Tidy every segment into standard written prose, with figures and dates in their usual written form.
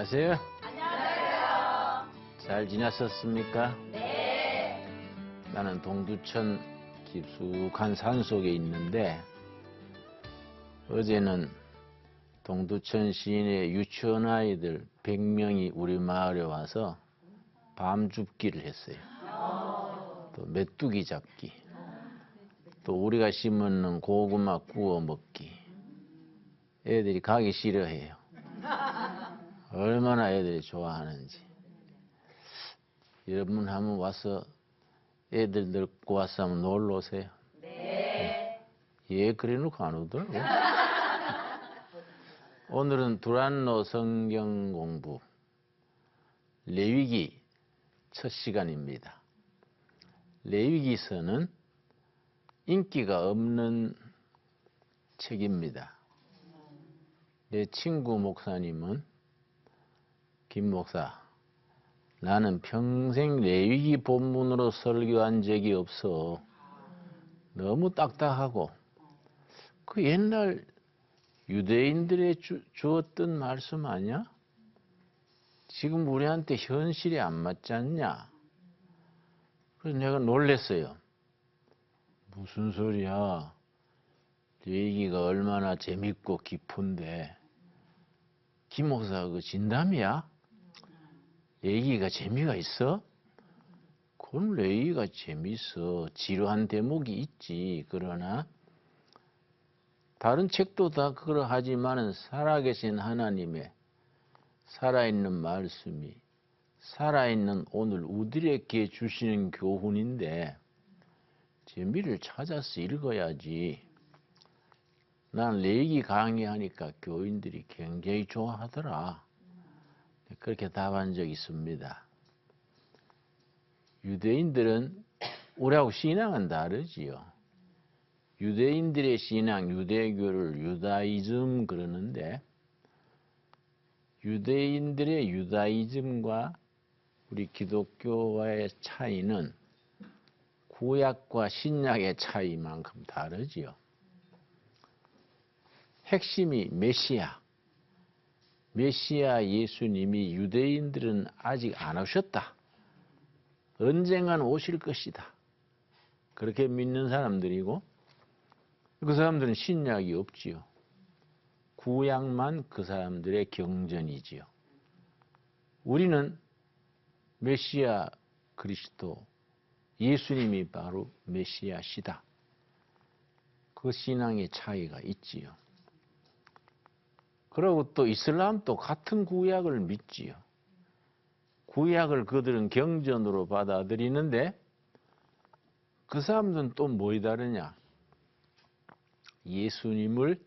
안녕하세요. 안녕하세요. 잘 지냈었습니까? 네. 나는 동두천 깊숙한 산속에 있는데 어제는 동두천 시인의 유치원 아이들 100명이 우리 마을에 와서 밤 줍기를 했어요. 또 메뚜기 잡기, 또 우리가 심은 고구마 구워 먹기. 애들이 가기 싫어해요. 얼마나 애들이 좋아하는지. 여러분 한번 와서 애들 데리고 와서 한번 놀러 오세요. 네. 예, 그래 놓고 안 오더라고. 오늘은 두란노 성경 공부 레위기 첫 시간입니다. 레위기서는 인기가 없는 책입니다. 내 친구 목사님은 김 목사, 나는 평생 레위기 본문으로 설교한 적이 없어. 너무 딱딱하고 그 옛날 유대인들의 주었던 말씀 아니야? 지금 우리한테 현실이 안 맞지 않냐? 그래서 내가 놀랬어요. 무슨 소리야? 레위기가 얼마나 재밌고 깊은데 김 목사 그 진담이야? 레위기가 재미가 있어? 그럼 레위기가 재밌어. 지루한 대목이 있지. 그러나 다른 책도 다 그러하지만은 살아계신 하나님의 살아있는 말씀이 살아있는 오늘 우리에게 주시는 교훈인데 재미를 찾아서 읽어야지. 난 레위기 강의하니까 교인들이 굉장히 좋아하더라. 그렇게 답한 적이 있습니다. 유대인들은 우리하고 신앙은 다르지요. 유대인들의 신앙, 유대교를 유다이즘 그러는데 유대인들의 유다이즘과 우리 기독교와의 차이는 구약과 신약의 차이만큼 다르지요. 핵심이 메시아 예수님이 유대인들은 아직 안 오셨다. 언젠간 오실 것이다. 그렇게 믿는 사람들이고 그 사람들은 신약이 없지요. 구약만 그 사람들의 경전이지요. 우리는 메시아 그리스도, 예수님이 바로 메시아시다. 그 신앙의 차이가 있지요. 그리고 또 이슬람도 같은 구약을 믿지요. 구약을 그들은 경전으로 받아들이는데 그 사람들은 또 뭐이 다르냐? 예수님을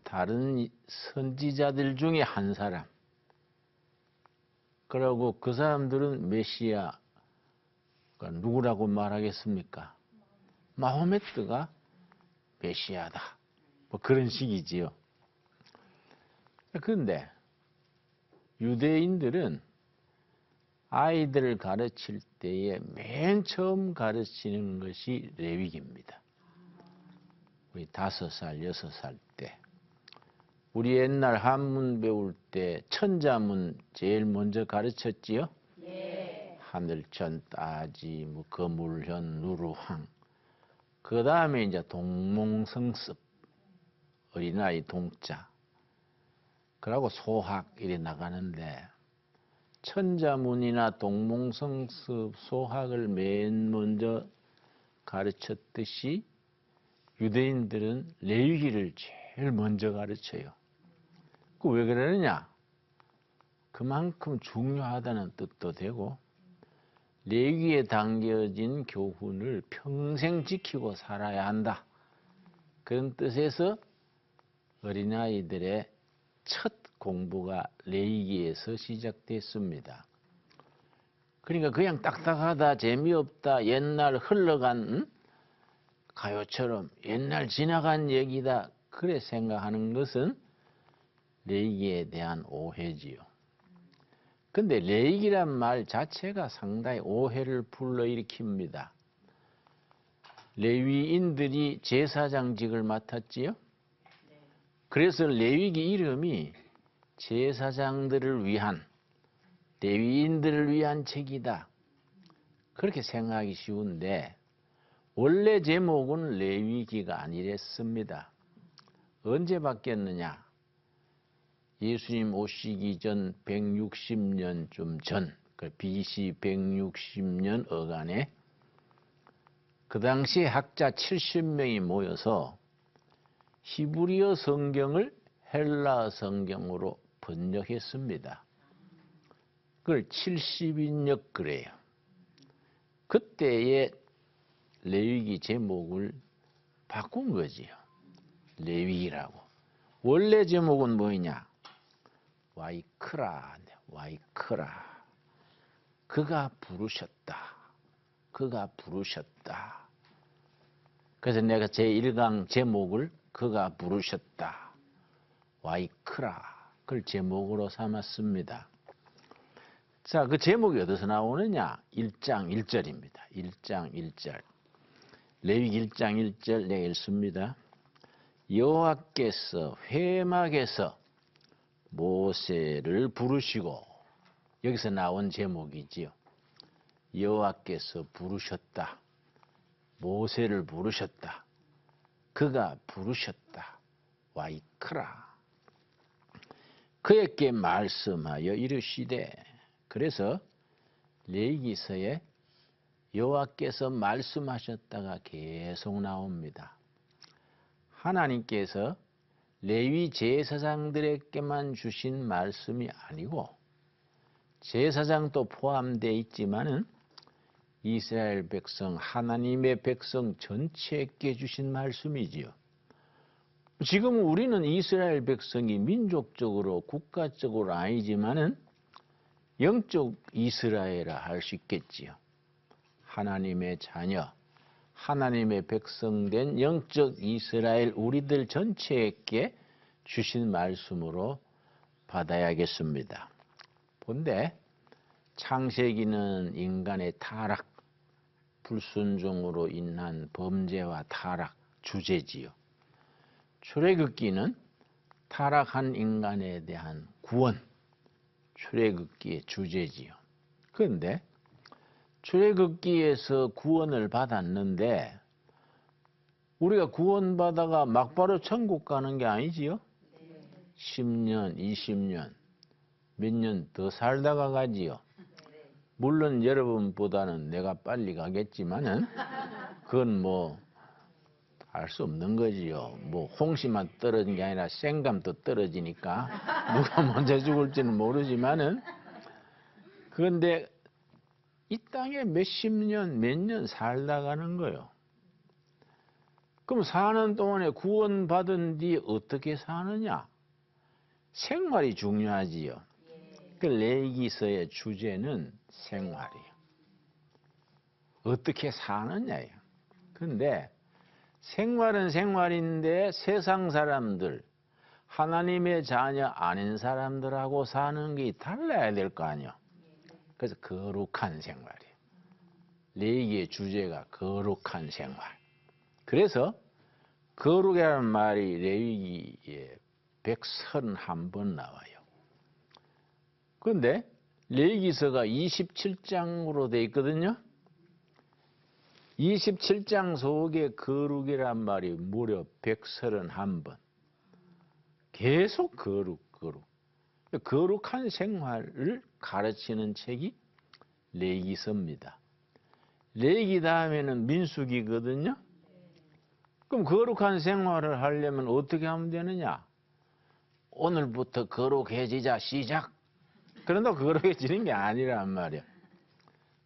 다른 선지자들 중에 한 사람. 그리고 그 사람들은 메시아가 누구라고 말하겠습니까? 마호메트가 메시아다. 뭐 그런 식이지요. 그런데 유대인들은 아이들을 가르칠 때에 맨 처음 가르치는 것이 레위기입니다. 우리 5살, 6살 때. 우리 옛날 한문 배울 때 천자문 제일 먼저 가르쳤지요? 네. 하늘천, 따지, 뭐 거물현, 누루황. 그 다음에 이제 동몽성습, 어린아이 동자. 그러고 소학 이래 나가는데 천자문이나 동몽성습, 소학을 맨 먼저 가르쳤듯이 유대인들은 레위기를 제일 먼저 가르쳐요. 그 왜 그러느냐? 그만큼 중요하다는 뜻도 되고 레위기에 담겨진 교훈을 평생 지키고 살아야 한다. 그런 뜻에서 어린아이들의 첫 공부가 레위기에서 시작됐습니다. 그러니까 그냥 딱딱하다, 재미없다, 옛날 흘러간 가요처럼 옛날 지나간 얘기다 그래 생각하는 것은 레위기에 대한 오해지요. 근데 레위기란 말 자체가 상당히 오해를 불러일으킵니다. 레위인들이 제사장직을 맡았지요. 그래서 레위기 이름이 제사장들을 위한, 레위인들을 위한 책이다. 그렇게 생각하기 쉬운데 원래 제목은 레위기가 아니랬습니다. 언제 바뀌었느냐? 예수님 오시기 전 160년쯤 전, BC 160년 어간에 그 당시 학자 70명이 모여서 히브리어 성경을 헬라어 성경으로 번역했습니다. 그걸 70인역 그래요. 그때의 레위기 제목을 바꾼 거지요. 레위기라고. 원래 제목은 뭐냐? 와이크라. 와이크라. 그가 부르셨다. 그가 부르셨다. 그래서 내가 제1강 제목을 그가 부르셨다. 와이크라. 그걸 제목으로 삼았습니다. 자, 그 제목이 어디서 나오느냐? 1장 1절입니다. 1장 1절. 레위기 1장 1절 내가 읽습니다. 여호와께서 회막에서 모세를 부르시고, 여기서 나온 제목이지요. 여호와께서 부르셨다. 모세를 부르셨다. 그가 부르셨다. 와이크라. 그에게 말씀하여 이르시되. 그래서 레위기서에 여호와께서 말씀하셨다가 계속 나옵니다. 하나님께서 레위 제사장들에게만 주신 말씀이 아니고 제사장도 포함되어 있지만은 이스라엘 백성, 하나님의 백성 전체에게 주신 말씀이지요. 지금 우리는 이스라엘 백성이 민족적으로 국가적으로 아니지만은 영적 이스라엘이라 할 수 있겠지요. 하나님의 자녀, 하나님의 백성된 영적 이스라엘 우리들 전체에게 주신 말씀으로 받아야겠습니다. 본데 창세기는 인간의 타락, 불순종으로 인한 범죄와 타락 주제지요. 출애굽기는 타락한 인간에 대한 구원, 출애굽기의 주제지요. 그런데 출애굽기에서 구원을 받았는데 우리가 구원받아가 막바로 천국 가는 게 아니지요. 10년, 20년, 몇 년 더 살다가 가지요. 물론 여러분보다는 내가 빨리 가겠지만은 그건 뭐 알 수 없는 거지요. 뭐 홍시만 떨어진 게 아니라 생감도 떨어지니까 누가 먼저 죽을지는 모르지만은, 그런데 이 땅에 몇십 년, 몇 년 살다 가는 거요. 그럼 사는 동안에 구원받은 뒤 어떻게 사느냐? 생활이 중요하지요. 그 레위기서의 주제는 생활이에요. 어떻게 사느냐예요. 그런데 생활은 생활인데 세상 사람들, 하나님의 자녀 아닌 사람들하고 사는 게 달라야 될 거 아니에요. 그래서 거룩한 생활이에요. 레위기의 주제가 거룩한 생활. 그래서 거룩이라는 말이 레위기에 131번 나와요. 그런데 레위기서가 27장으로 돼 있거든요. 27장 속에 거룩이란 말이 무려 131번. 계속 거룩. 거룩한 생활을 가르치는 책이 레위기서입니다. 레위기 다음에는 민수기거든요. 그럼 거룩한 생활을 하려면 어떻게 하면 되느냐? 오늘부터 거룩해지자 시작. 그런다 거룩해지는 게 아니란 말이야.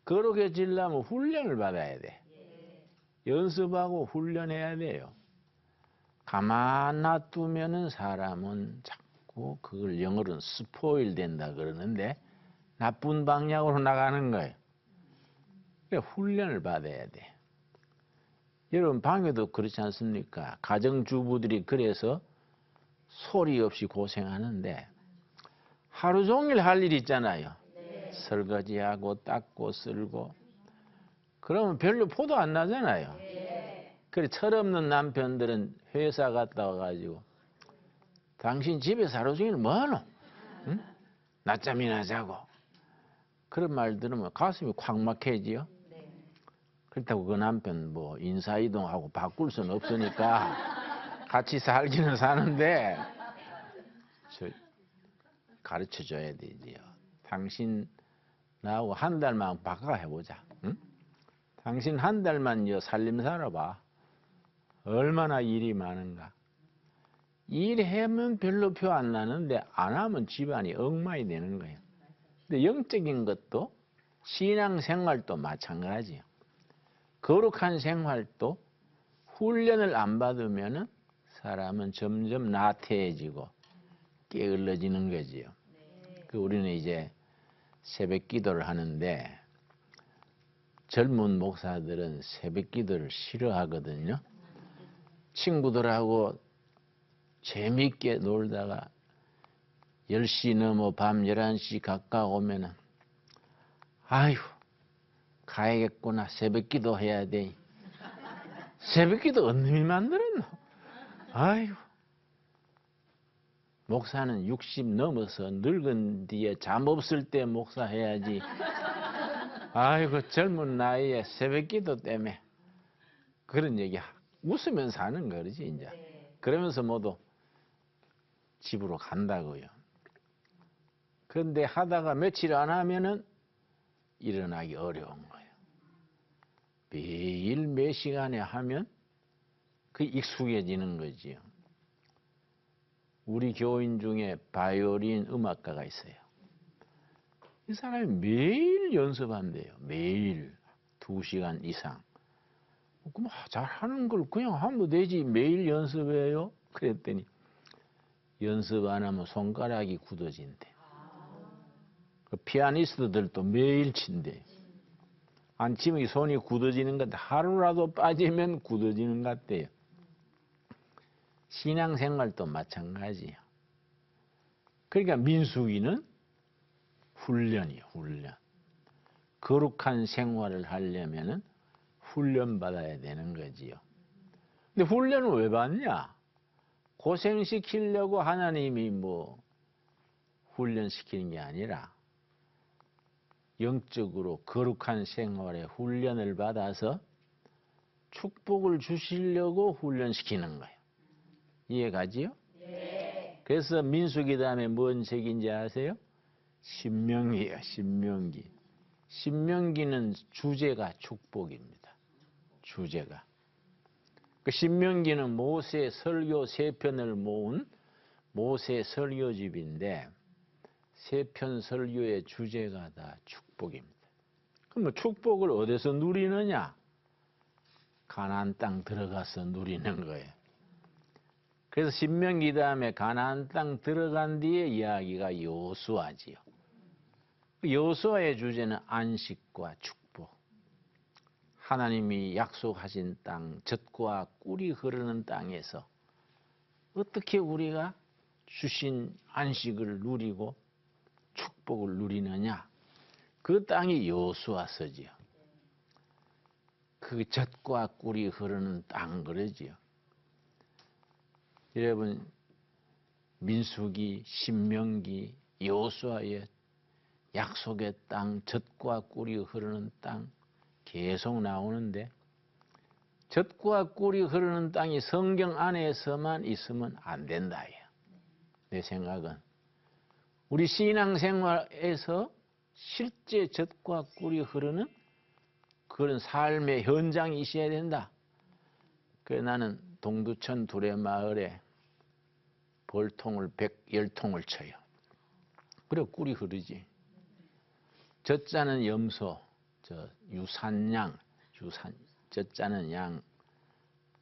거룩해지려면 훈련을 받아야 돼. 연습하고 훈련해야 돼요. 가만 놔두면은 사람은 자꾸 그걸 영어로는 스포일 된다 그러는데 나쁜 방향으로 나가는 거예요. 그러니까 훈련을 받아야 돼. 여러분 방에도 그렇지 않습니까? 가정주부들이 그래서 소리 없이 고생하는데 하루 종일 할 일 있잖아요. 설거지하고 닦고 쓸고. 그러면 별로 포도 안 나잖아요. 그래 철없는 남편들은 회사 갔다 와가지고 당신 집에서 하루 종일 뭐하노? 낮잠이나 자고. 그런 말 들으면 가슴이 콱 막혀지요. 그렇다고 그 남편 뭐 인사이동하고 바꿀 수는 없으니까 같이 살기는 사는데 가르쳐 줘야 되지요. 당신 나하고 한 달만 바꿔 해보자. 응? 당신 한 달만 살림 살아봐. 얼마나 일이 많은가. 일하면 별로 표 안 나는데 안 하면 집안이 엉망이 되는 거예요. 근데 영적인 것도 신앙생활도 마찬가지예요. 거룩한 생활도 훈련을 안 받으면 사람은 점점 나태해지고 게을러지는 거지요. 우리는 이제 새벽 기도를 하는데 젊은 목사들은 새벽 기도를 싫어하거든요. 친구들하고 재미있게 놀다가 10시 넘어 밤 11시 가까우면은 아휴 가야겠구나. 새벽 기도 해야 돼. 새벽 기도 어느 놈이 만들었노? 아휴 목사는 60 넘어서 늙은 뒤에 잠 없을 때 목사 해야지. 아이고 젊은 나이에 새벽 기도 때문에 그런 얘기 웃으면서 하는 거지 이제. 그러면서 모두 집으로 간다고요. 그런데 하다가 며칠 안 하면은 일어나기 어려운 거예요. 매일 몇 시간에 하면 그 익숙해지는 거지요. 우리 교인 중에 바이올린 음악가가 있어요. 이 사람이 매일 연습한대요. 매일 2시간 이상. 그럼 잘하는 걸 그냥 하면 되지 매일 연습해요? 그랬더니 연습 안 하면 손가락이 굳어진대. 그 피아니스트들도 매일 친대. 안 치면 손이 굳어지는 것 같아. 하루라도 빠지면 굳어지는 것 같대요. 신앙생활도 마찬가지예요. 그러니까 민수기는 훈련이에요. 훈련. 거룩한 생활을 하려면 훈련받아야 되는 거지요. 근데 훈련을 왜 받냐? 고생시키려고 하나님이 훈련시키는 게 아니라 영적으로 거룩한 생활에 훈련을 받아서 축복을 주시려고 훈련시키는 거예요. 이해가지요? 네. 그래서 민수기 다음에 뭔 책인지 아세요? 신명기예요. 신명기. 신명기는 주제가 축복입니다. 주제가. 그 신명기는 모세 설교 3편을 모은 모세 설교집인데 3편 설교의 주제가 다 축복입니다. 그럼 축복을 어디서 누리느냐? 가나안 땅 들어가서 누리는 거예요. 그래서 신명기 다음에 가나안 땅 들어간 뒤에 이야기가 여호수아지요. 여호수아의 주제는 안식과 축복. 하나님이 약속하신 땅, 젖과 꿀이 흐르는 땅에서 어떻게 우리가 주신 안식을 누리고 축복을 누리느냐? 그 땅이 여호수아서지요. 그 젖과 꿀이 흐르는 땅 그러지요. 여러분 민수기, 신명기, 여호수아의 약속의 땅, 젖과 꿀이 흐르는 땅 계속 나오는데 젖과 꿀이 흐르는 땅이 성경 안에서만 있으면 안 된다. 내 생각은 우리 신앙생활에서 실제 젖과 꿀이 흐르는 그런 삶의 현장이 있어야 된다. 그래서 나는 동두천 두레마을에 벌통을 110통을 쳐요. 그래 꿀이 흐르지. 젖자는 염소, 유산양, 젖자는 양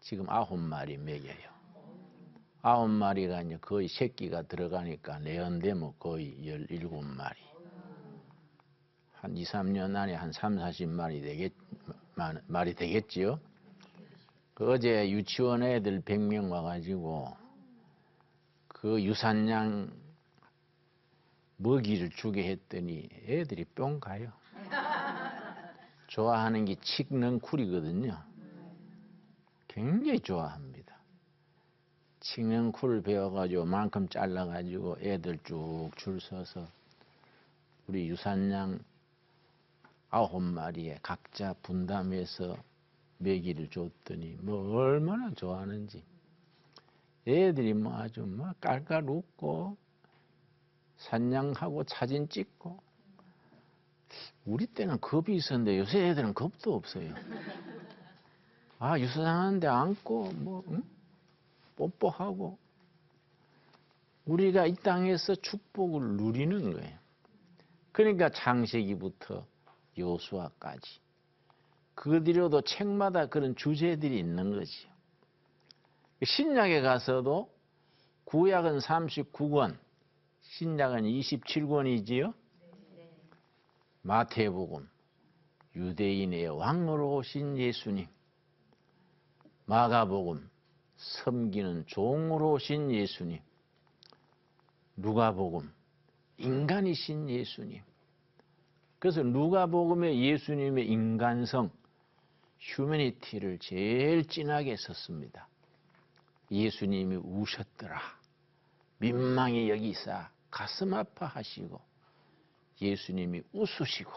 지금 9마리 먹여요. 9마리가 이제 거의 새끼가 들어가니까 내연되면 거의 17마리. 한 2, 3년 안에 한 3, 40마리 말이 되겠지요. 어제 유치원 애들 100명 와가지고 그 유산양 먹이를 주게 했더니 애들이 뿅 가요. 좋아하는 게 칡넝쿨이거든요. 굉장히 좋아합니다. 칡넝쿨을 베어가지고 만큼 잘라가지고 애들 쭉 줄 서서 우리 유산양 9마리에 각자 분담해서 먹이를 줬더니 뭐 얼마나 좋아하는지. 애들이 뭐 아주 뭐 깔깔 웃고 산양하고 사진 찍고. 우리 때는 겁이 있었는데 요새 애들은 겁도 없어요. 아, 유산하는데 안고 뭐 응? 뽀뽀하고. 우리가 이 땅에서 축복을 누리는 거예요. 그러니까 창세기부터 여호수아까지 그 뒤로도 책마다 그런 주제들이 있는 거지요. 신약에 가서도 구약은 39권, 신약은 27권이지요. 마태복음, 유대인의 왕으로 오신 예수님. 마가복음, 섬기는 종으로 오신 예수님. 누가복음, 인간이신 예수님. 그래서 누가복음의 예수님의 인간성, 휴머니티를 제일 진하게 썼습니다. 예수님이 우셨더라. 민망히 여기사 가슴 아파하시고 예수님이 웃으시고.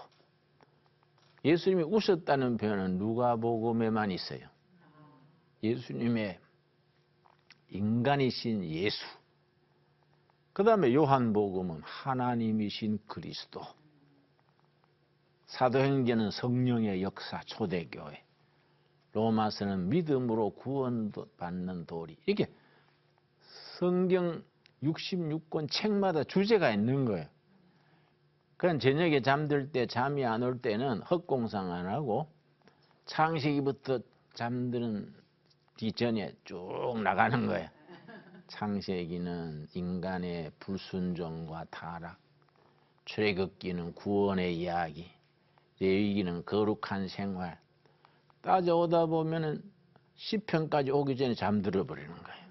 예수님이 웃었다는 표현은 누가복음에만 있어요. 예수님의 인간이신 예수. 그 다음에 요한복음은 하나님이신 그리스도. 사도행전은 성령의 역사, 초대교회. 로마서는 믿음으로 구원받는 도리. 이게 성경 66권 책마다 주제가 있는 거예요. 그럼 저녁에 잠들 때 잠이 안 올 때는 헛공상 안 하고 창세기부터 잠드는 뒤전에 쭉 나가는 거예요. 창세기는 인간의 불순종과 타락, 출애굽기는 구원의 이야기, 레위기는 거룩한 생활. 따져오다 보면은 시편까지 오기 전에 잠들어 버리는 거예요.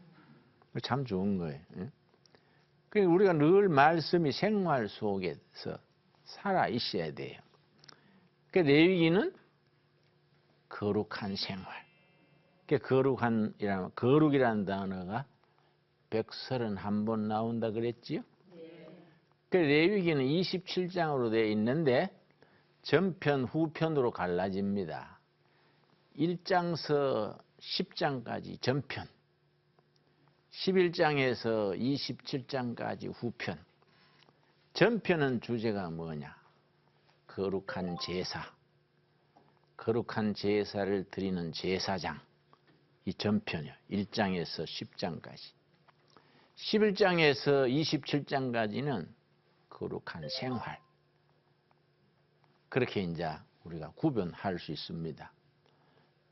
참 좋은 거예요. 그러니까 우리가 늘 말씀이 생활 속에서 살아 있어야 돼요. 그 레위기는 거룩한 생활. 그 거룩이라는 단어가 131번 나온다 그랬지요? 그 레위기는 27장으로 되어 있는데 전편, 후편으로 갈라집니다. 1장서 10장까지 전편, 11장에서 27장까지 후편. 전편은 주제가 뭐냐? 거룩한 제사. 거룩한 제사를 드리는 제사장. 이 전편이요. 1장에서 10장까지. 11장에서 27장까지는 거룩한 생활. 그렇게 이제 우리가 구분할 수 있습니다.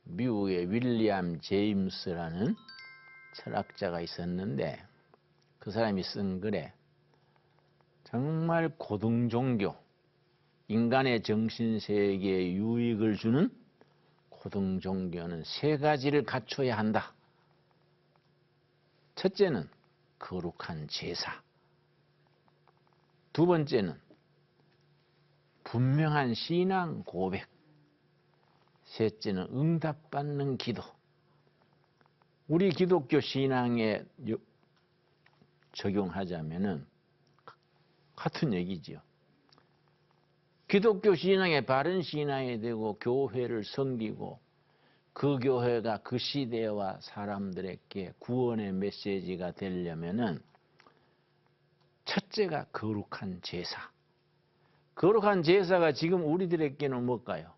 미국의 윌리엄 제임스라는 철학자가 있었는데 그 사람이 쓴 글에 정말 고등 종교, 인간의 정신세계에 유익을 주는 고등 종교는 세 가지를 갖춰야 한다. 첫째는 거룩한 제사. 두 번째는 분명한 신앙 고백. 셋째는 응답받는 기도. 우리 기독교 신앙에 적용하자면은 같은 얘기지요. 기독교 신앙의 바른 신앙이 되고 교회를 섬기고 그 교회가 그 시대와 사람들에게 구원의 메시지가 되려면은 첫째가 거룩한 제사. 거룩한 제사가 지금 우리들에게는 뭘까요?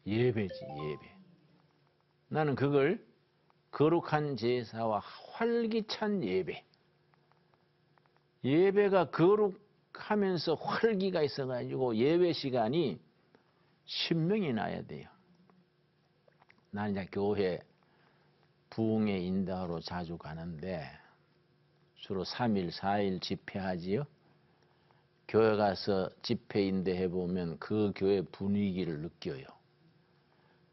예배지, 예배. 나는 그걸 거룩한 제사와 활기찬 예배. 예배가 거룩하면서 활기가 있어가지고 예배 시간이 신명이 나야 돼요. 나는 이제 교회 부흥회 인도하러 자주 가는데 주로 3일, 4일 집회하지요. 교회 가서 집회 인도해보면 그 교회 분위기를 느껴요.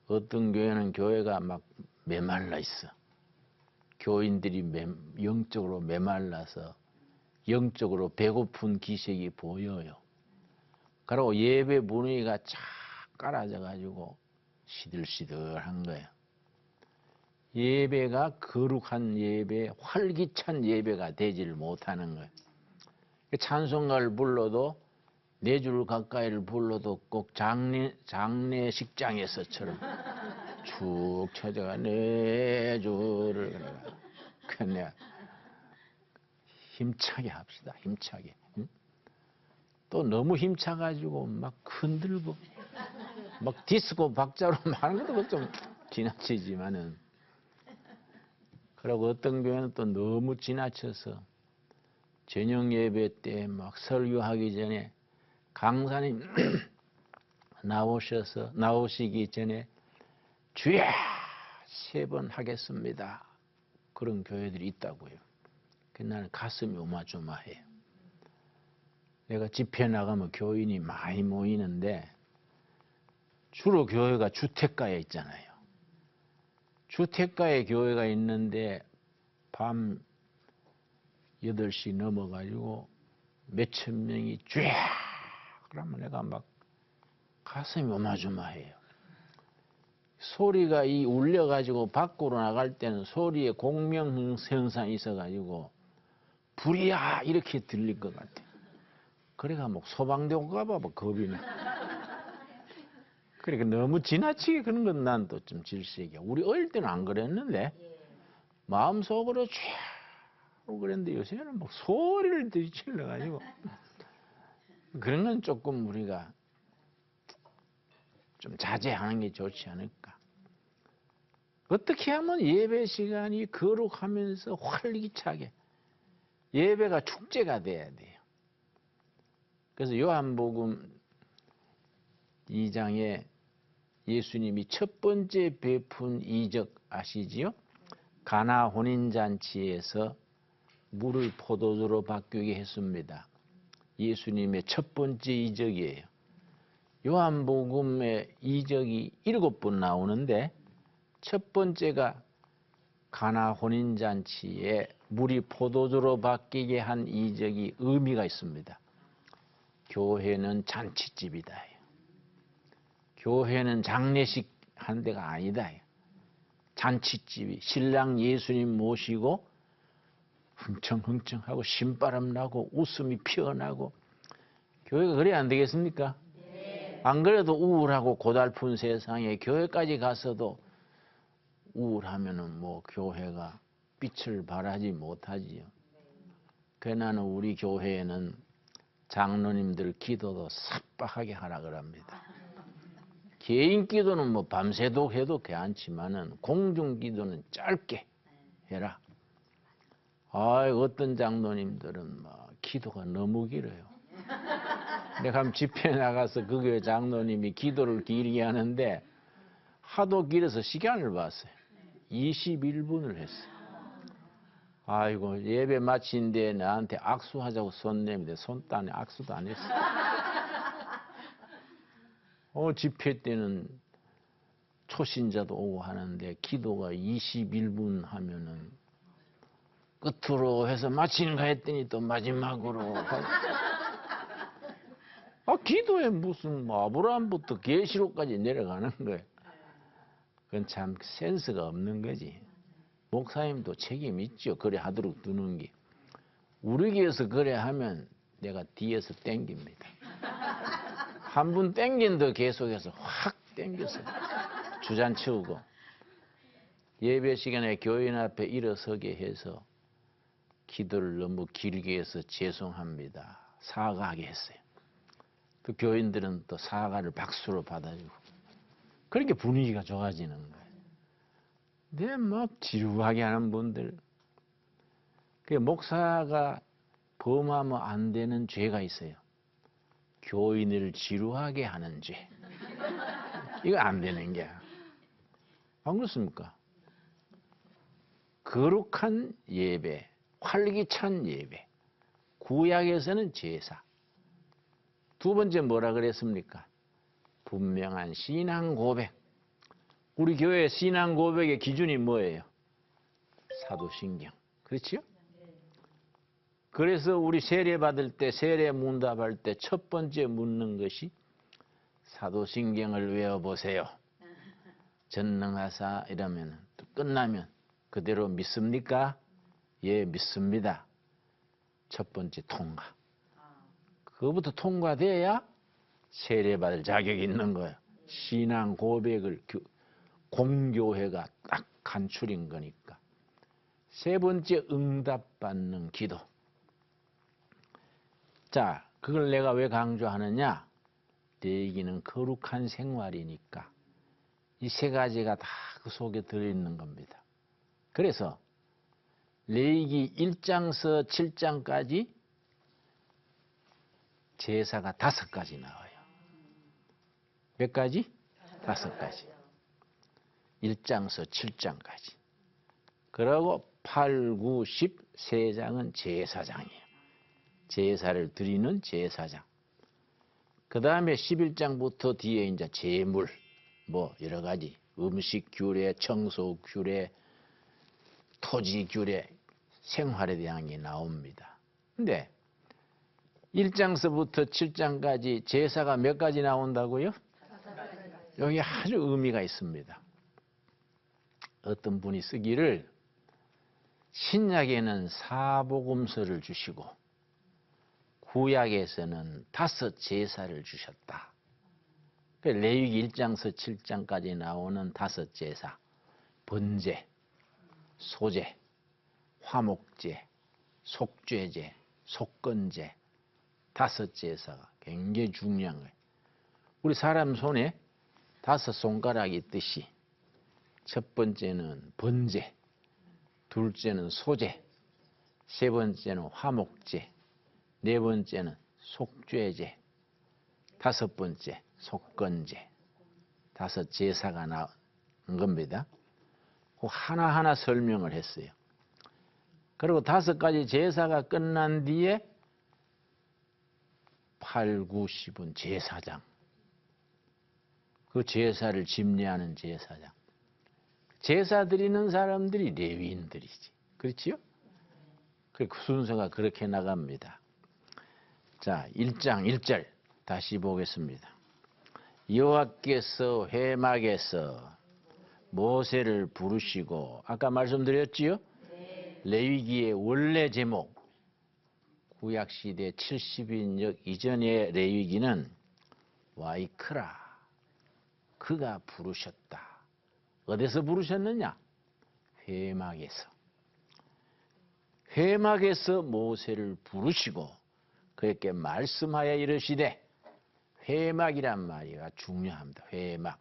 어떤 교회는 교회가 막 메말라 있어. 교인들이 영적으로 메말라서 영적으로 배고픈 기색이 보여요. 그리고 예배 분위기가 쫙 깔아져가지고 시들시들한 거예요. 예배가 거룩한 예배, 활기찬 예배가 되지를 못하는 거예요. 찬송가를 불러도 네 줄 가까이를 불러도 꼭 장례식장에서처럼 쭉 쳐져가 네 줄을 그냥 힘차게 합시다. 힘차게. 응? 또 너무 힘차가지고 막 흔들고 막 디스코 박자로 하는 것도 좀 지나치지만은 그리고 어떤 교회는 또 너무 지나쳐서 저녁 예배 때 막 설교하기 전에 강사님 나오시기 전에 주야 3번 하겠습니다. 그런 교회들이 있다고요. 나는 가슴이 오마조마해요. 내가 집회 나가면 교인이 많이 모이는데 주로 교회가 주택가에 있잖아요. 주택가에 교회가 있는데 밤 8시 넘어가지고 몇천 명이 쫙 그러면 내가 막 가슴이 오마조마해요. 소리가 울려가지고 밖으로 나갈 때는 소리에 공명현상이 있어가지고 불이야 이렇게 들릴 것 같아. 그래가 뭐 소방대 올까 봐 겁이 나. 그러니까 너무 지나치게 그런 건 난 또 좀 질색이야. 우리 어릴 때는 안 그랬는데 마음속으로 쫙 그랬는데 요새는 막 소리를 들이칠러가지고 그런 건 조금 우리가 좀 자제하는 게 좋지 않을까. 어떻게 하면 예배 시간이 거룩하면서 활기차게 예배가 축제가 돼야 돼요. 그래서 요한복음 2장에 예수님이 첫 번째 베푼 이적 아시지요? 가나 혼인잔치에서 물을 포도주로 바뀌게 했습니다. 예수님의 첫 번째 이적이에요. 요한복음에 이적이 7번 나오는데 첫 번째가 가나 혼인잔치에 물이 포도주로 바뀌게 한 이적이 의미가 있습니다. 교회는 잔치집이다. 교회는 장례식 하는 데가 아니다. 잔치집이 신랑 예수님 모시고 흥청흥청하고 신바람 나고 웃음이 피어나고 교회가 그래야 안 되겠습니까? 안 그래도 우울하고 고달픈 세상에 교회까지 가서도 우울하면은 뭐 교회가 빛을 발하지 못하지요. 그래서 나는 우리 교회에는 장로님들 기도도 삭박하게 하라 그럽니다. 개인 기도는 뭐 밤새도록 해도 괜찮지만은 공중 기도는 짧게 해라. 어떤 장로님들은 막 기도가 너무 길어요. 내가 한번 집회 나가서 그 교회 장로님이 기도를 길게 하는데 하도 길어서 시간을 봤어요. 21분을 했어요. 아이고 예배 마친 뒤에 나한테 악수하자고 손 내밀는데 손도 안 해, 악수도 안 했어. 집회 때는 초신자도 오고 하는데 기도가 21분 하면은 끝으로 해서 마치는가 했더니 또 마지막으로 기도에 무슨 아브라함부터 계시록까지 내려가는 거예요. 그건 참 센스가 없는 거지. 목사님도 책임 있죠. 그래 하도록 두는 게. 우리 교회에서 그래 하면 내가 뒤에서 땡깁니다. 한 분 땡긴다 계속해서 확 땡겨서 주잔 치우고 예배 시간에 교인 앞에 일어서게 해서 기도를 너무 길게 해서 죄송합니다. 사과하게 했어요. 또 교인들은 또 사과를 박수로 받아주고 그렇게 분위기가 좋아지는 거예요. 근데 막 지루하게 하는 분들 그 목사가 범하면 안 되는 죄가 있어요. 교인을 지루하게 하는 죄. 이거 안 되는 게야. 안 그렇습니까? 거룩한 예배, 활기찬 예배. 구약에서는 제사. 두 번째 뭐라 그랬습니까? 분명한 신앙 고백. 우리 교회 신앙 고백의 기준이 뭐예요? 사도신경. 그렇지요? 그래서 우리 세례 받을 때, 세례 문답할 때 첫 번째 묻는 것이 사도신경을 외워보세요. 전능하사 이러면 또 끝나면 그대로 믿습니까? 예, 믿습니다. 첫 번째 통과. 그거부터 통과돼야 세례받을 자격이 있는 거예요. 신앙 고백을 공교회가 딱 간출인 거니까. 세 번째, 응답받는 기도. 자, 그걸 내가 왜 강조하느냐? 레위기는 거룩한 생활이니까 이 세 가지가 다 그 속에 들어있는 겁니다. 그래서 레위기 1장서 7장까지 제사가 5가지 나와요. 몇 가지? 5가지. 1장서 7장까지. 그리고 8, 9, 10 3장은 제사장이에요. 제사를 드리는 제사장. 그 다음에 11장부터 뒤에 이제 제물, 뭐 여러 가지 음식 규례, 청소 규례, 토지 규례, 생활에 대한 게 나옵니다. 근데 1장서부터 7장까지 제사가 몇 가지 나온다고요? 여기 아주 의미가 있습니다. 어떤 분이 쓰기를 신약에는 사복음서를 주시고 구약에서는 5 제사를 주셨다. 레위기 1장서 7장까지 나오는 5 제사, 번제, 소제, 화목제, 속죄제, 속건제, 5 제사가 굉장히 중요한 거예요. 우리 사람 손에 5 손가락이 있듯이 첫 번째는 번제, 둘째는 소제, 세 번째는 화목제, 네 번째는 속죄제, 5번째 속건제, 5 제사가 나온 겁니다. 그 하나하나 설명을 했어요. 그리고 5가지 제사가 끝난 뒤에 8, 9, 10은 제사장. 그 제사를 집례하는 제사장. 제사 드리는 사람들이 레위인들이지. 그렇지요? 그 순서가 그렇게 나갑니다. 자, 1장 1절 다시 보겠습니다. 여호와께서 회막에서 모세를 부르시고, 아까 말씀드렸지요? 레위기의 원래 제목, 구약시대 70년 이전의 레위기는 와이크라, 그가 부르셨다. 어디서 부르셨느냐? 회막에서. 회막에서 모세를 부르시고 그에게 말씀하여 이르시되, 회막이란 말이가 중요합니다. 회막.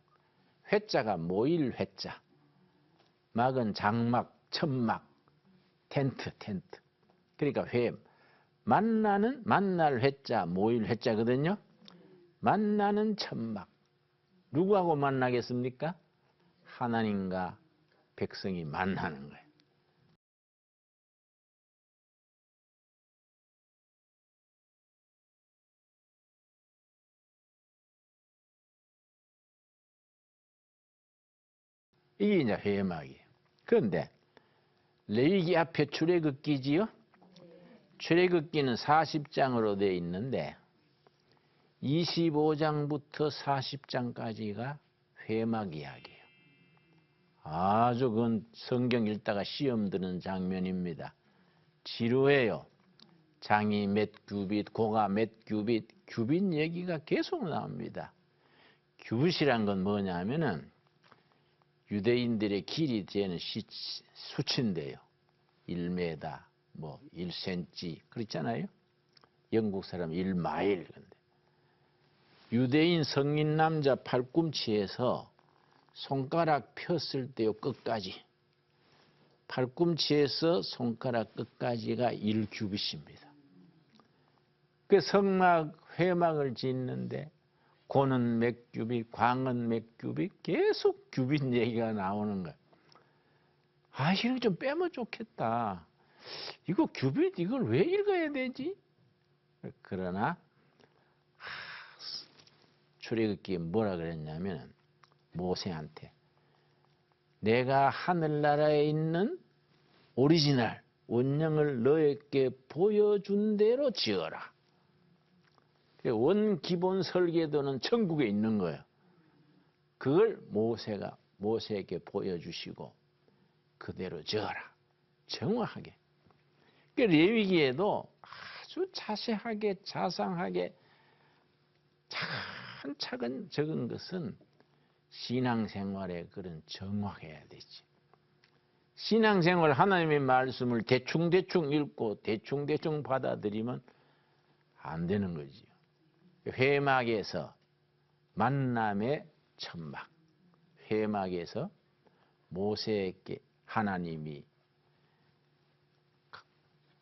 회자가 모일 회자. 막은 장막, 천막, 텐트. 그러니까 만날 회자, 모일 회자거든요. 만나는 천막. 누구하고 만나겠습니까? 하나님과 백성이 만나는 거예요. 이게 이제 회막이에요. 그런데 레위기 앞에 출애굽기지요? 출애굽기는 40장으로 되어 있는데 25장부터 40장까지가 회막 이야기예요. 아주 그건 성경 읽다가 시험 드는 장면입니다. 지루해요. 장이 몇 규빗, 고가 몇 규빗, 규빗 얘기가 계속 나옵니다. 규빗이란 건 뭐냐면은 유대인들의 길이 재는 수치인데요. 1m, 뭐 1cm 그렇잖아요. 영국 사람 1마일. 유대인 성인 남자 팔꿈치에서 손가락 폈을 때요 끝까지, 팔꿈치에서 손가락 끝까지가 1규빗입니다. 그 성막 회막을 짓는데 고는 몇 규빗, 광은 몇 규빗, 계속 규빗 얘기가 나오는 거예요. 아, 이거 좀 빼면 좋겠다. 이거 규빗 이걸 왜 읽어야 되지? 그러나 출애굽기에 뭐라 그랬냐면 모세한테 내가 하늘나라에 있는 오리지널 원형을 너에게 보여준 대로 지어라. 원 기본 설계도는 천국에 있는 거예요. 그걸 모세에게 보여주시고 그대로 지어라. 정확하게. 레위기에도 아주 자세하게 자상하게 차근차근 적은 것은 신앙생활에 그런 정확해야 되지. 신앙생활 하나님의 말씀을 대충대충 읽고 대충대충 받아들이면 안 되는 거지요. 회막에서 만남의 천막, 회막에서 모세에게 하나님이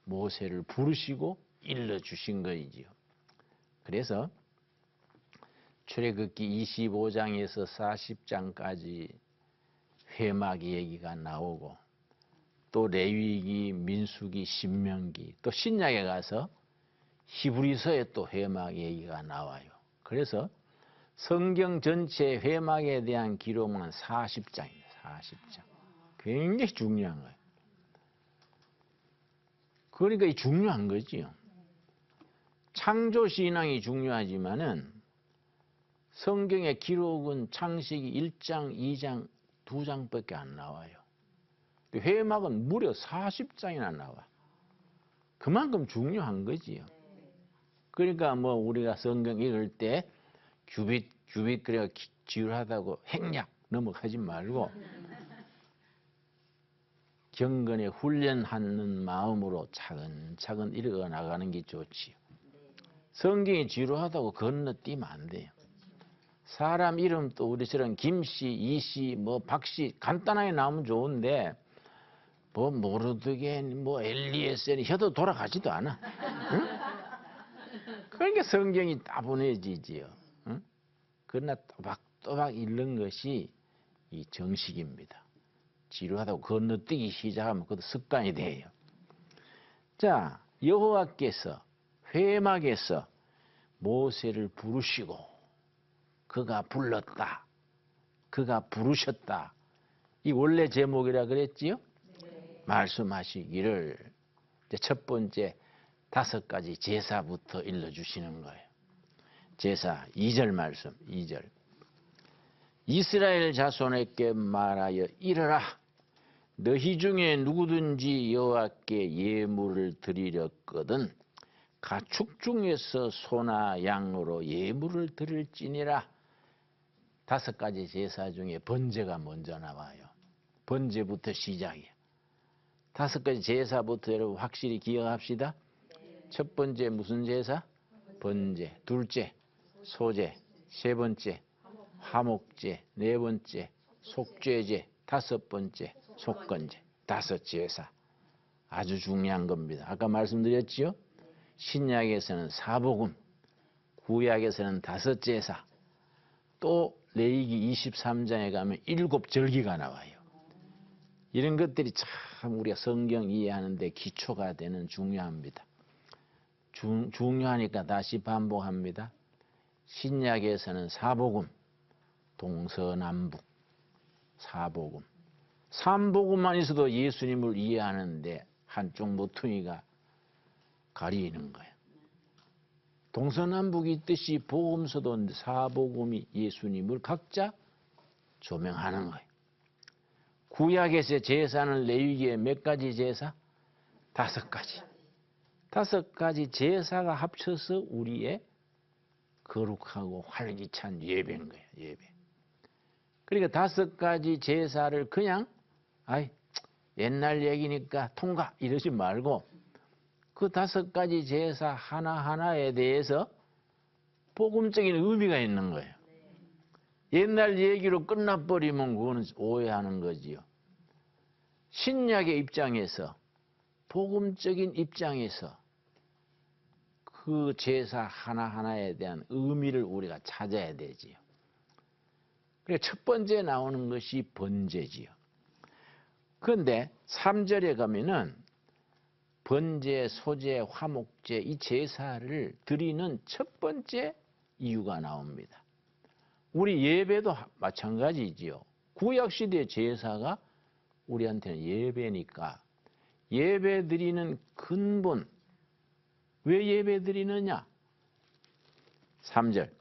모세를 부르시고 일러주신 거이지요. 그래서 출애굽기 25장에서 40장까지 회막 얘기가 나오고 또 레위기, 민수기, 신명기, 또 신약에 가서 히브리서에 또 회막 얘기가 나와요. 그래서 성경 전체 회막에 대한 기록은 40장입니다. 40장. 굉장히 중요한 거예요. 그러니까 이 중요한 거지요. 창조신앙이 중요하지만은 성경의 기록은 창세기 1장, 2장, 2장밖에 안 나와요. 회막은 무려 40장이나 나와. 그만큼 중요한 거지요. 그러니까 뭐 우리가 성경 읽을 때 규빗 그래 지루하다고 행약 넘어가지 말고 경건에 훈련하는 마음으로 차근차근 읽어 나가는 게 좋지요. 성경이 지루하다고 건너뛰면 안 돼요. 사람 이름도 우리처럼 김씨, 이씨, 뭐 박씨 간단하게 나오면 좋은데 뭐 모르드겐, 뭐 엘리에셀이 혀도 돌아가지도 않아. 응? 그러니까 성경이 따분해지지요. 응? 그러나 또박또박 읽는 것이 이 정식입니다. 지루하다고 건너뛰기 시작하면 그것도 습관이 돼요. 자, 여호와께서 회막에서 모세를 부르시고 그가 불렀다. 그가 부르셨다. 이 원래 제목이라 그랬지요? 네. 말씀하시기를 첫 번째 5가지 제사부터 일러주시는 거예요. 제사 2절 말씀 2절. 이스라엘 자손에게 말하여 이르라. 너희 중에 누구든지 여호와께 예물을 드리렸거든 가축 중에서 소나 양으로 예물을 드릴지니라. 5가지 제사 중에 번제가 먼저 나와요. 번제부터 시작이에요. 5가지 제사부터 여러분 확실히 기억합시다. 첫 번째 무슨 제사? 번제. 둘째 소제. 세 번째 화목제. 네 번째 속죄제. 5번째 속건제. 5 제사. 아주 중요한 겁니다. 아까 말씀드렸지요? 신약에서는 사복음, 구약에서는 5 제사, 또 레위기 23장에 가면 7 절기가 나와요. 이런 것들이 참 우리가 성경 이해하는데 기초가 되는 중요합니다. 중요하니까 다시 반복합니다. 신약에서는 사복음, 동서남북, 사복음. 삼복음만 있어도 예수님을 이해하는데 한쪽 모퉁이가 가리는 거예요. 동서남북이 있듯이 복음서도 사복음이 예수님을 각자 조명하는 거예요. 구약에서 제사는 레위기의 몇 가지 제사? 5가지. 5가지 제사가 합쳐서 우리의 거룩하고 활기찬 예배인 거예요. 예배. 그러니까 5가지 제사를 그냥 옛날 얘기니까 통과 이러지 말고 그 5가지 제사 하나하나에 대해서 복음적인 의미가 있는 거예요. 옛날 얘기로 끝나버리면 그거는 오해하는 거지요. 신약의 입장에서 복음적인 입장에서 그 제사 하나하나에 대한 의미를 우리가 찾아야 되지요. 그래서 첫 번째 나오는 것이 번제지요. 그런데 3절에 가면은 번제, 소제, 화목제 이 제사를 드리는 첫 번째 이유가 나옵니다. 우리 예배도 마찬가지지요. 구약시대 제사가 우리한테는 예배니까 예배 드리는 근본, 왜 예배 드리느냐? 3절.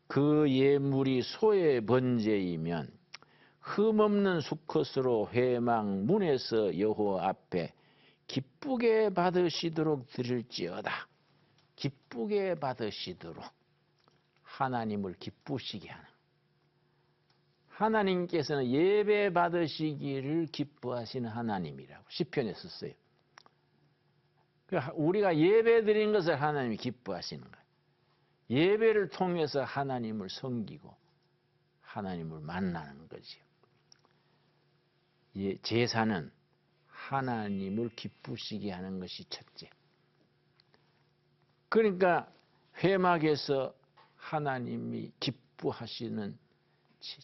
그 예물이 소의 번제이면 흠없는 수컷으로 회막 문에서 여호와 앞에 기쁘게 받으시도록 드릴지어다. 기쁘게 받으시도록 하나님을 기쁘시게 하는. 하나님께서는 예배 받으시기를 기뻐하시는 하나님이라고 시편에 썼어요. 우리가 예배 드린 것을 하나님이 기뻐하시는 거예요. 예배를 통해서 하나님을 섬기고 하나님을 만나는 거지요. 제사는 하나님을 기쁘시게 하는 것이 첫째. 그러니까 회막에서 하나님이 기뻐하시는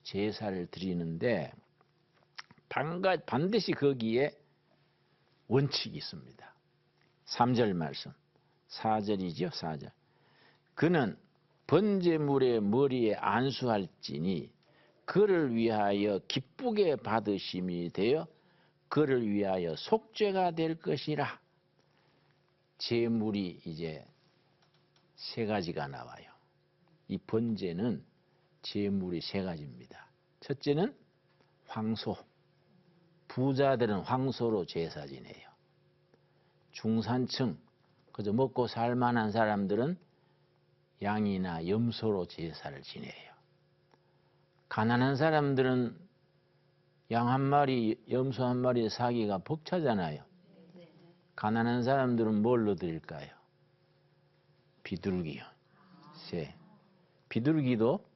제사를 드리는데 반드시 거기에 원칙이 있습니다. 3절 말씀, 4절이죠. 4절. 그는 번제물의 머리에 안수할지니 그를 위하여 기쁘게 받으심이 되어 그를 위하여 속죄가 될 것이라. 제물이 이제 세 가지가 나와요. 이 번제는 제물이 세 가지입니다. 첫째는 황소. 부자들은 황소로 제사 지내요. 중산층, 그저 먹고 살만한 사람들은 양이나 염소로 제사를 지내요. 가난한 사람들은 양 한 마리, 염소 한 마리 사기가 벅차잖아요. 가난한 사람들은 뭘로 드릴까요? 비둘기요. 새. 비둘기도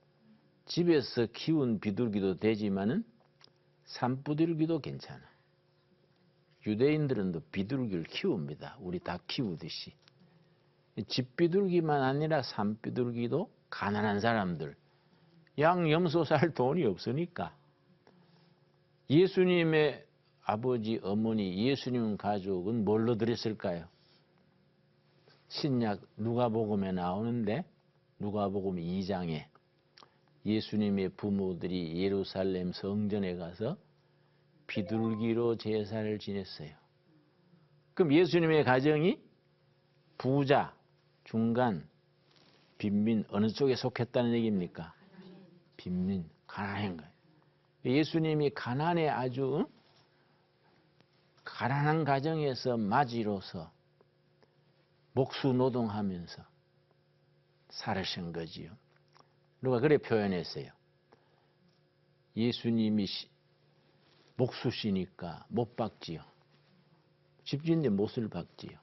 집에서 키운 비둘기도 되지만은 산비둘기도 괜찮아. 유대인들은 또 비둘기를 키웁니다. 우리 다 키우듯이. 집 비둘기만 아니라 산비둘기도 가난한 사람들, 양, 염소 살 돈이 없으니까. 예수님의 아버지, 어머니, 예수님 가족은 뭘로 드렸을까요? 신약 누가복음에 나오는데 누가복음 2장에 예수님의 부모들이 예루살렘 성전에 가서 비둘기로 제사를 지냈어요. 그럼 예수님의 가정이 부자, 중간, 빈민 어느 쪽에 속했다는 얘기입니까? 빈민, 가난한 거예요. 예수님이 가난에 아주 가난한 가정에서 맞이로서 목수 노동하면서 살으신 거지요. 누가 그래 표현했어요. 예수님이 목수시니까 못 박지요. 집 짓는데 못을 박지요.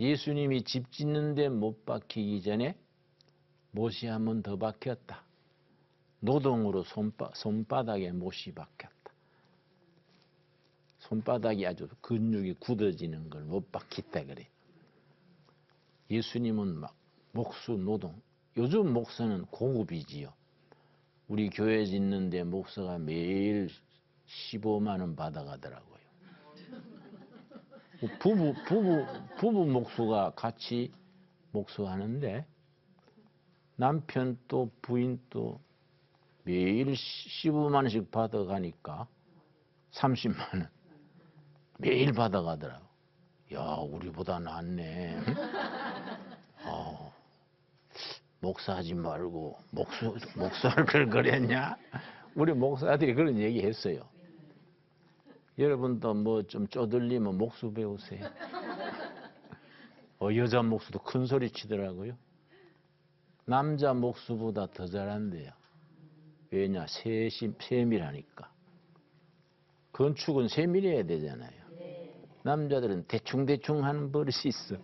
예수님이 집 짓는데 못 박히기 전에 못이 한 번 더 박혔다. 노동으로 손바닥에 못이 박혔다. 손바닥이 아주 근육이 굳어지는 걸 못 박혔다 그래. 예수님은 막 목수 노동. 요즘 목사는 고급이지요. 우리 교회 짓는데 목사가 매일 15만 원 받아가더라고요. 부부 목수가 같이 목수하는데 남편 또 부인 또 매일 15만 원씩 받아가니까 30만 원 매일 받아가더라고. 야, 우리보다 낫네. 목사하지 말고 목사할 걸 그랬냐? 우리 목사들이 그런 얘기 했어요. 여러분도 뭐 좀 쪼들리면 목수 배우세요. 여자 목수도 큰 소리 치더라고요. 남자 목수보다 더 잘한대요. 왜냐? 세밀하니까. 건축은 세밀해야 되잖아요. 남자들은 대충대충 하는 버릇이 있어.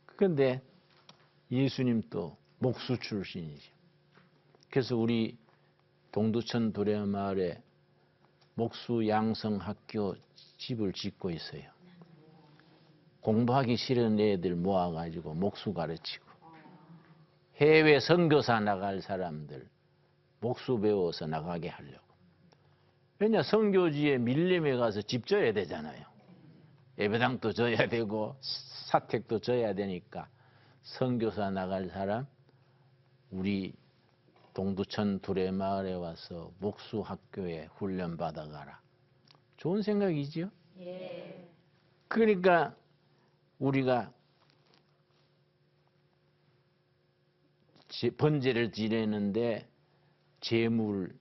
그런데 예수님도 목수 출신이죠. 그래서 우리 동두천 도래마을에 목수 양성학교 집을 짓고 있어요. 공부하기 싫은 애들 모아가지고 목수 가르치고 해외 선교사 나갈 사람들 목수 배워서 나가게 하려고. 왜냐, 선교지에 밀림에 가서 집 져야 되잖아요. 예배당도 져야 되고 사택도 져야 되니까 선교사 나갈 사람 우리 동두천 두레마을에 와서 목수학교에 훈련 받아가라. 좋은 생각이지요? 예. 그러니까 우리가 번제를 지내는데 제물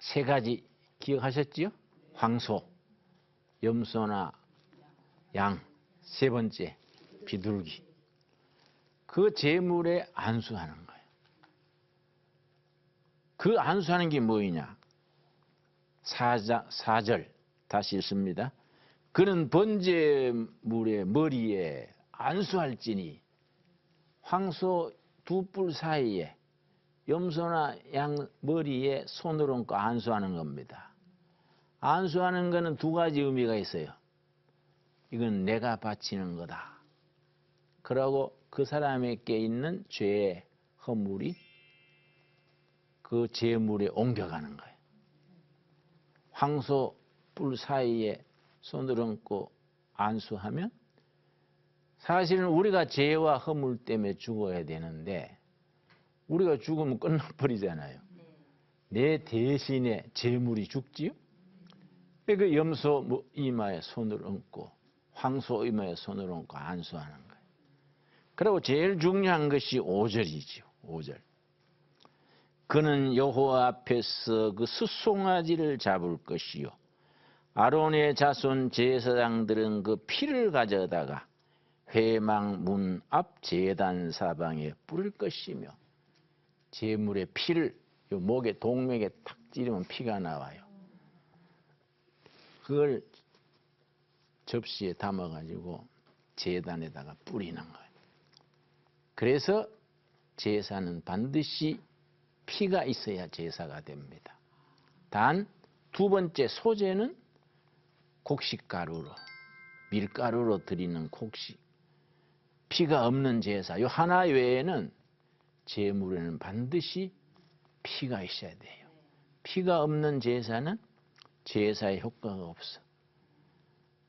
세 가지 기억하셨지요? 황소, 염소나 양, 세 번째 비둘기. 그 재물에 안수하는 거예요. 그 안수하는 게 뭐이냐? 4절 다시 읽습니다. 그는 번제물의 머리에 안수할지니 황소 두 뿔 사이에 염소나 양 머리에 손을 얹고 안수하는 겁니다. 안수하는 거는 두 가지 의미가 있어요. 이건 내가 바치는 거다. 그러고 그 사람에게 있는 죄의 허물이 그 제물에 옮겨가는 거예요. 황소 뿔 사이에 손을 얹고 안수하면 사실은 우리가 죄와 허물 때문에 죽어야 되는데 우리가 죽으면 끝나버리잖아요. 내 대신에 제물이 죽지요. 그 염소 이마에 손을 얹고 황소 이마에 손을 얹고 안수하는 거예요. 그리고 제일 중요한 것이 5절이지요. 5절. 그는 여호와 앞에서 그 숫송아지를 잡을 것이요. 아론의 자손 제사장들은 그 피를 가져다가 회막 문 앞 제단 사방에 뿌릴 것이며 제물의 피를 요 목에 동맥에 탁 찌르면 피가 나와요. 그걸 접시에 담아가지고 제단에다가 뿌리는 거예요. 그래서 제사는 반드시 피가 있어야 제사가 됩니다. 단 두 번째 소제는 곡식가루로 밀가루로 드리는 곡식. 피가 없는 제사. 요 하나 외에는 제물에는 반드시 피가 있어야 돼요. 피가 없는 제사는 제사의 효과가 없어.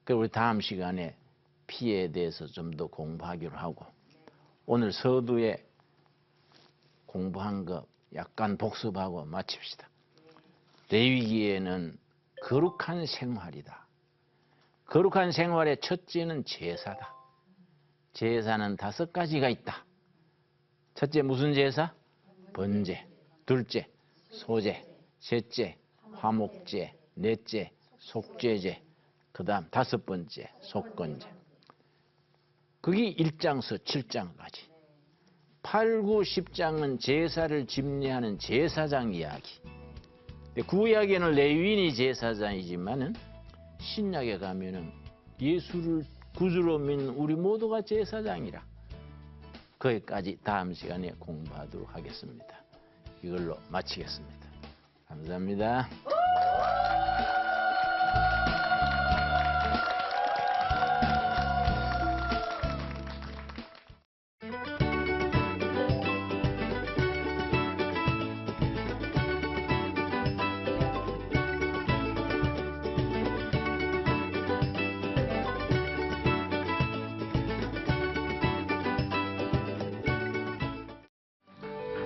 그리고 우리 다음 시간에 피에 대해서 좀 더 공부하기로 하고 오늘 서두에 공부한 거 약간 복습하고 마칩시다. 레위기에는 거룩한 생활이다. 거룩한 생활의 첫째는 제사다. 제사는 5가지가 있다. 첫째 무슨 제사? 번제. 둘째 소제. 셋째 화목제. 넷째 속죄제. 그 다음 5번째 속건제. 그게 1장서 7장까지. 8, 9, 10장은 제사를 집례하는 제사장 이야기. 구약에는 레위인이 제사장이지만은 신약에 가면은 예수를 구주로 믿는 우리 모두가 제사장이라. 거기까지 다음 시간에 공부하도록 하겠습니다. 이걸로 마치겠습니다. 감사합니다.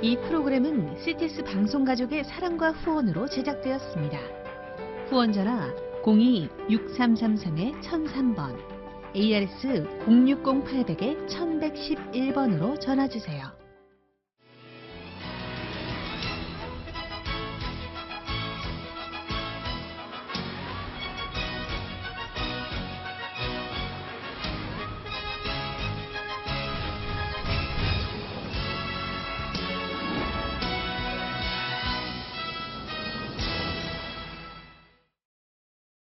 이 프로그램은 CTS 방송가족의 사랑과 후원으로 제작되었습니다. 후원전화 02-6333-1003번, ARS 060-800-1111번으로 전화주세요.